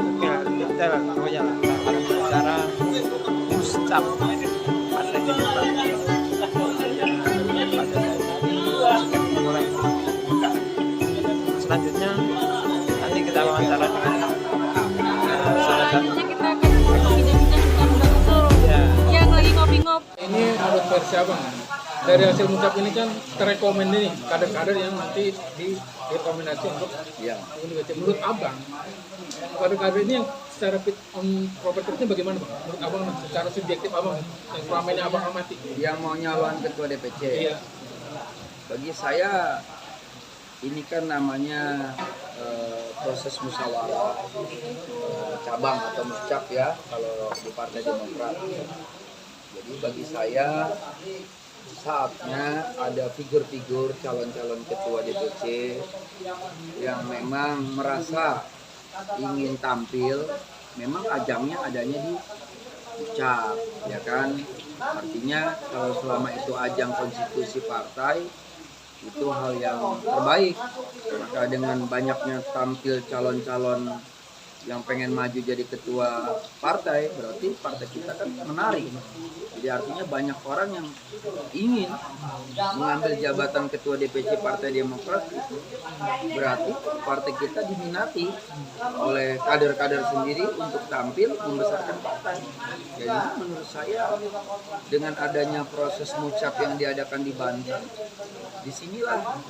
detail pokoknya lah tata cara muscap Partai Demokrat yang pada saat ini sudah mulai membuka. Selanjutnya nanti kita wawancara dengan salah satu kita akan bincang-bincang betul ya. yang lagi ngopi-ngopi. Ini menurut versi abang, dari hasil muncap ini kan terrekomend nih kader-kader yang nanti direkomendasi untuk menurut abang kader-kader ini yang secara fit on proper testnya bagaimana bang? Menurut abang secara subjektif abang yang selama ini abang amati yang mau nyalon ketua DPC. iya. Bagi saya ini kan namanya proses musyawarah cabang atau muscap ya kalau di Partai Demokrat. Jadi bagi saya saatnya ada figur-figur calon-calon ketua DPC yang memang merasa ingin tampil, memang ajangnya adanya di ucap, ya kan? Artinya kalau selama itu ajang konstitusi partai, itu hal yang terbaik. Maka dengan banyaknya tampil calon-calon yang pengen maju jadi ketua partai, berarti partai kita kan menarik. Jadi artinya banyak orang yang ingin mengambil jabatan ketua DPC Partai Demokrat, berarti partai kita diminati oleh kader-kader sendiri untuk tampil membesarkan partai. Jadi menurut saya dengan adanya proses mucap yang diadakan di Banten, disinilah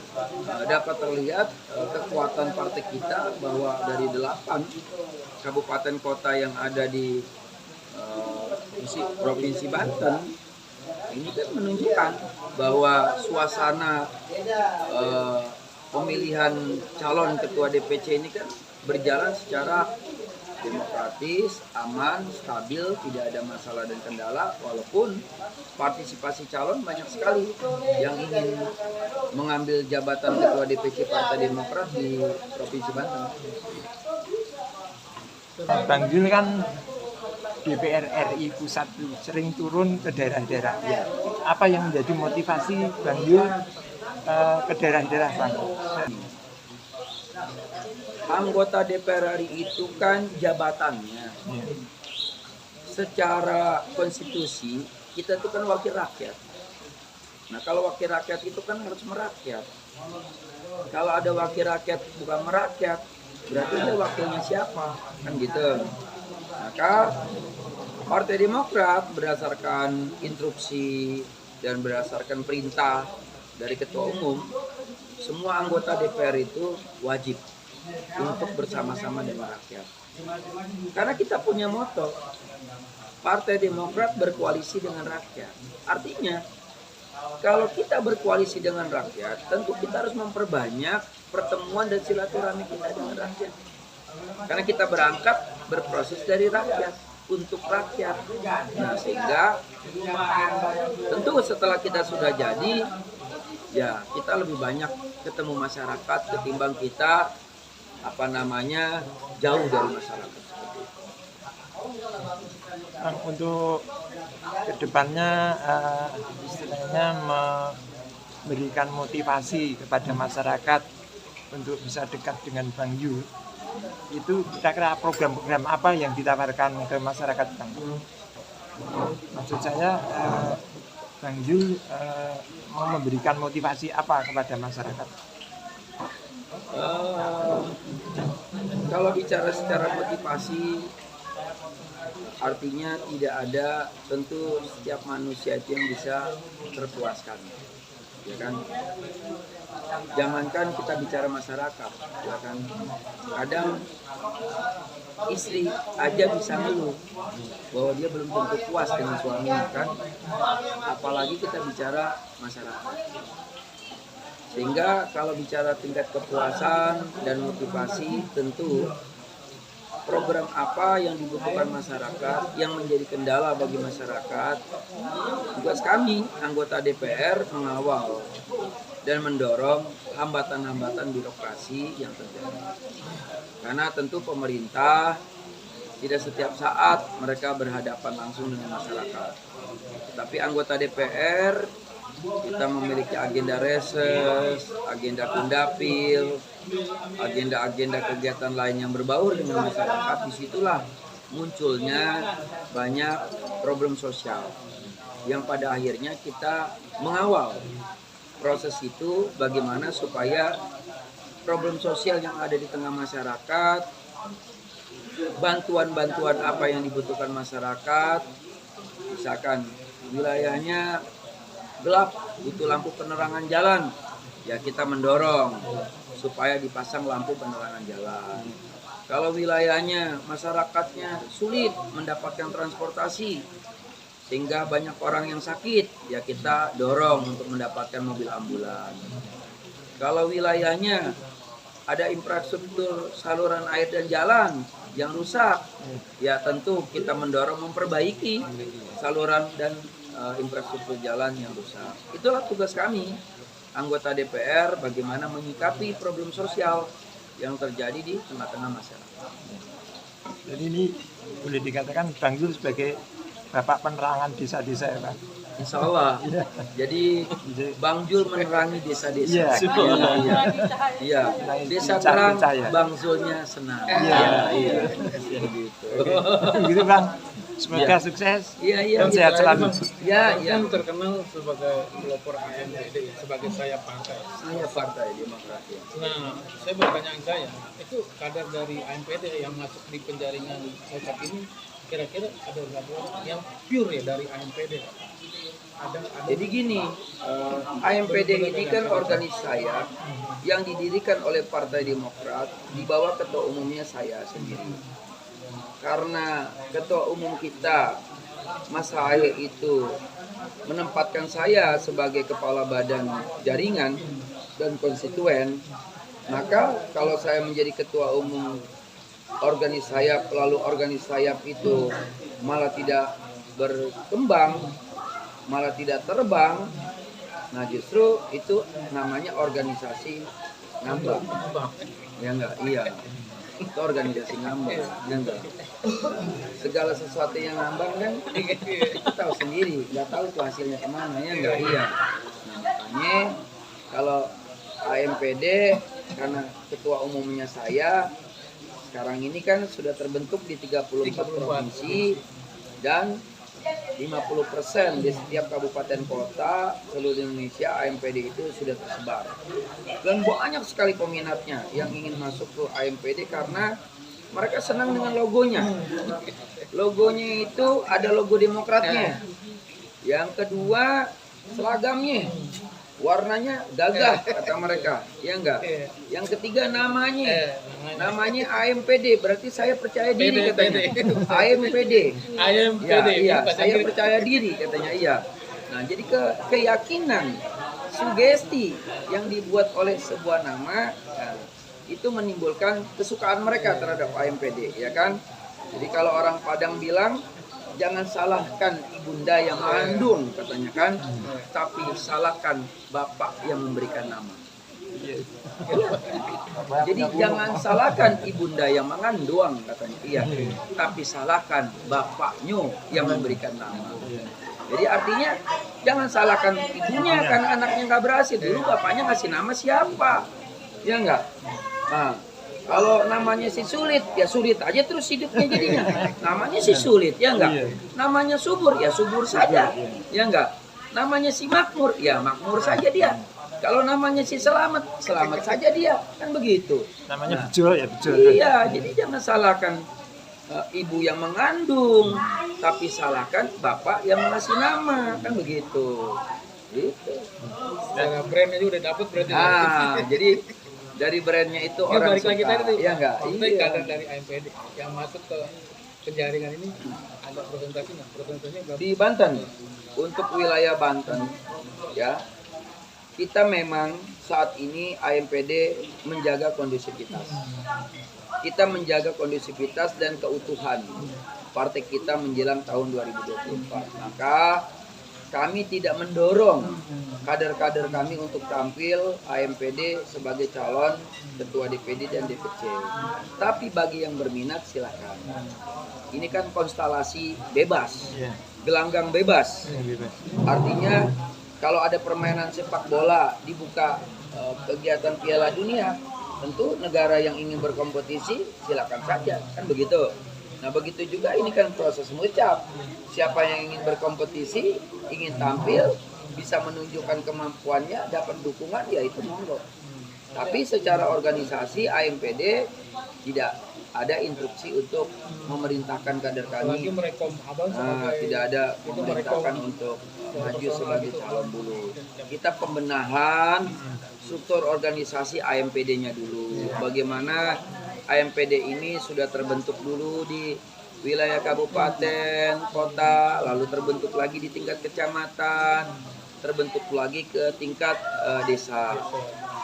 dapat terlihat kekuatan partai kita bahwa dari 8 kabupaten kota yang ada di Provinsi Banten ini kan menunjukkan bahwa suasana pemilihan calon ketua DPC ini kan berjalan secara demokratis, aman, stabil, tidak ada masalah dan kendala, walaupun partisipasi calon banyak sekali yang ingin mengambil jabatan ketua DPC Partai Demokrat di Provinsi Banten. Bang Jul kan DPR RI pusat sering turun ke daerah-daerah. Ya. Apa yang menjadi motivasi Bang Jul ke daerah-daerah, Bang? Anggota DPR RI itu kan jabatannya. Ya. Secara konstitusi kita itu kan wakil rakyat. Nah kalau wakil rakyat itu kan harus merakyat. Kalau ada wakil rakyat bukan merakyat, berarti dia wakilnya siapa? Kan gitu. Maka Partai Demokrat berdasarkan instruksi dan berdasarkan perintah dari Ketua Umum, semua anggota DPR itu wajib untuk bersama-sama dengan rakyat. Karena kita punya moto, Partai Demokrat berkoalisi dengan rakyat. Artinya, kalau kita berkoalisi dengan rakyat, tentu kita harus memperbanyak pertemuan dan silaturahmi kita dengan rakyat. Karena kita berangkat berproses dari rakyat untuk rakyat. Nah, sehingga tentu setelah kita sudah jadi, ya kita lebih banyak ketemu masyarakat ketimbang kita jauh dari masyarakat. Untuk kedepannya istilahnya memberikan motivasi kepada masyarakat untuk bisa dekat dengan Bang Yul, itu kira-kira program-program apa yang ditawarkan ke masyarakat, Bang? Maksud saya Bang Yul mau memberikan motivasi apa kepada masyarakat? Kalau bicara secara motivasi, artinya tidak ada, tentu setiap manusia itu yang bisa terpuaskan, ya kan? Jangankan kita bicara masyarakat, ya kan? Kadang istri aja bisa ngeluh bahwa dia belum tentu puas dengan suaminya, kan? Apalagi kita bicara masyarakat. Sehingga kalau bicara tingkat kepuasan dan motivasi, tentu program apa yang dibutuhkan masyarakat, yang menjadi kendala bagi masyarakat, tugas kami anggota DPR mengawal dan mendorong hambatan-hambatan birokrasi yang terjadi. Karena tentu pemerintah tidak setiap saat mereka berhadapan langsung dengan masyarakat. Tetapi anggota DPR kita memiliki agenda reses, agenda kundapil, agenda-agenda kegiatan lain yang berbaur dengan masyarakat, disitulah munculnya banyak problem sosial yang pada akhirnya kita mengawal proses itu bagaimana supaya problem sosial yang ada di tengah masyarakat, bantuan-bantuan apa yang dibutuhkan masyarakat, misalkan wilayahnya gelap, butuh lampu penerangan jalan, ya kita mendorong supaya dipasang lampu penerangan jalan. Kalau wilayahnya masyarakatnya sulit mendapatkan transportasi sehingga banyak orang yang sakit, ya kita dorong untuk mendapatkan mobil ambulan. Kalau wilayahnya ada infrastruktur saluran air dan jalan yang rusak, ya tentu kita mendorong memperbaiki saluran dan infrastruktur jalan yang rusak. Itulah tugas kami, anggota DPR, bagaimana menyikapi problem sosial yang terjadi di tengah-tengah masyarakat. Jadi ini boleh dikatakan Bang Zul sebagai Bapak penerangan desa-desa ya Pak? Insya Allah. Iya. Jadi Bang Zul menerangi desa-desa. Iya. Iya. Desa Pincah, terang, pincah ya. Bang Zulnya senang. Iya. Gitu. Gitu Bang. Semoga sukses Iya. dan sehat selalu. Ya. Kan terkenal sebagai pelopor AMPD, sebagai sayap partai. Saya Partai Demokrat. Nah, saya pertanyaan saya, itu kader dari AMPD yang masuk di penjaringan Mocap ini, kira-kira ada berapa orang yang pure ya dari AMPD? Ada. Jadi gini, AMPD ini kan organisasi saya yang didirikan oleh Partai Demokrat di bawah ketua umumnya saya sendiri. Karena ketua umum kita Mas Haye itu menempatkan saya sebagai kepala badan jaringan dan konstituen, maka kalau saya menjadi ketua umum organisasi sayap, lalu organisasi sayap itu malah tidak berkembang, malah tidak terbang, nah justru itu namanya organisasi ngambang. Ya enggak? Iya. Itu organisasi ngambang. Ya enggak? Segala sesuatu yang ngambang kan kita tahu sendiri, nggak tahu tuh hasilnya kemana, ya enggak? Iya. Nah, makanya kalau AMPD, karena ketua umumnya saya, sekarang ini kan sudah terbentuk di 34 provinsi dan 50% di setiap kabupaten kota seluruh Indonesia AMPD itu sudah tersebar. Dan banyak sekali peminatnya yang ingin masuk ke AMPD karena mereka senang dengan logonya. Logonya itu ada logo Demokratnya. Yang kedua, seragamnya. Warnanya gagah kata mereka, ya enggak? Yang ketiga namanya AMPD, berarti saya percaya diri katanya. AMPD. Iya, saya percaya diri katanya, iya. Nah, jadi keyakinan, sugesti yang dibuat oleh sebuah nama, nah, itu menimbulkan kesukaan mereka terhadap AMPD, ya kan? Jadi kalau orang Padang bilang, jangan salahkan ibunda yang mengandung katanya kan, tapi salahkan bapak yang memberikan nama. Jadi jangan salahkan ibunda yang mengandung katanya, iya, tapi salahkan bapaknya yang memberikan nama. Jadi artinya jangan salahkan ibunya karena anaknya nggak berhasil, dulu bapaknya ngasih nama siapa, ya enggak? Nah, kalau namanya si Sulit, ya sulit aja terus hidupnya jadinya. Namanya si Sulit, ya enggak? Namanya Subur, ya subur saja, ya enggak? Namanya si Makmur, ya makmur saja dia. Kalau namanya si Selamat, selamat saja dia, kan begitu. Namanya Bejo ya Bejo. Iya, jadi jangan salahkan ibu yang mengandung, tapi salahkan bapak yang mengasih nama, kan begitu. Gitu. Secara brandnya juga udah dapet berarti. Jadi dari brandnya itu Ya, orang balik lagi suka, tadi, ya enggak? Maksudnya Iya. kader dari AMPD yang masuk ke penjaringan ini ada presentasinya berapa? Di Banten, untuk wilayah Banten, ya kita memang saat ini AMPD menjaga kondusivitas. Kita menjaga kondusivitas dan keutuhan partai kita menjelang tahun 2024. Maka kami tidak mendorong kader-kader kami untuk tampil AMPD sebagai calon ketua DPD dan DPC. Tapi bagi yang berminat silakan. Ini kan konstelasi bebas, gelanggang bebas. Artinya kalau ada permainan sepak bola dibuka kegiatan Piala Dunia, tentu negara yang ingin berkompetisi silakan saja, kan begitu. Nah begitu juga ini kan proses mucap. Siapa yang ingin berkompetisi, ingin tampil, bisa menunjukkan kemampuannya, dapat dukungan, ya itu monggo. Tapi secara organisasi AMPD tidak ada instruksi untuk memerintahkan kader Apalagi kami. merekom abang sebagai Tidak ada itu memerintahkan merekom untuk maju sebagai calon dulu. Kita pembenahan struktur organisasi AMPD-nya dulu. Bagaimana AMPD ini sudah terbentuk dulu di wilayah kabupaten, kota, lalu terbentuk lagi di tingkat kecamatan, terbentuk lagi ke tingkat desa.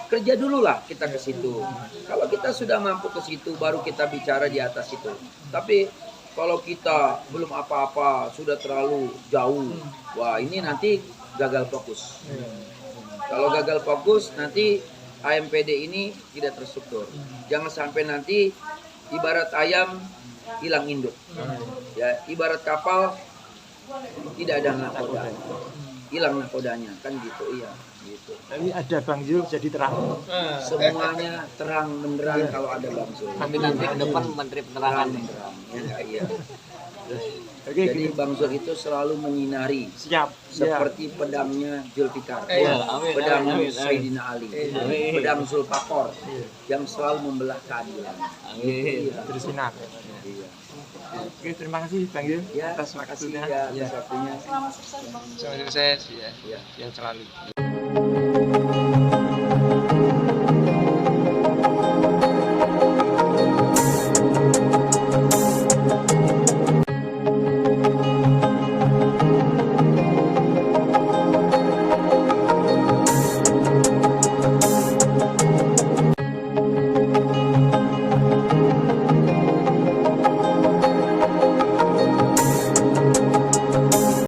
Kerja dulu lah kita ke situ. Kalau kita sudah mampu ke situ, baru kita bicara di atas itu. Tapi kalau kita belum apa-apa, sudah terlalu jauh, wah ini nanti gagal fokus. Kalau gagal fokus, nanti AMPD ini tidak terstruktur. Jangan sampai nanti ibarat ayam hilang induk. Ya, ibarat kapal tidak ada nakoda. Hilang nakodanya, kan gitu, iya. Gitu. Tapi ada Bang Zul jadi terang. Semuanya terang benderang kalau ada Bang Zul. Kami nanti ke depan Menteri Penerangan. Benderang, ya, iya. Oke, Jadi Bang Zul itu selalu menyinari siap. seperti pedangnya Zulfikar, Iya, amin, pedang amin, amin. Sayyidina Ali, Amin. pedang Zulfaqar yang selalu membelah keadilan. Amin. Iya. Bersinar. Iya. Oke, terima kasih Bang Zul Ya, atas terima kasih waktunya. ya atas waktunya. Selamat sukses bang. Sukses ya. Iya. Yang selalu.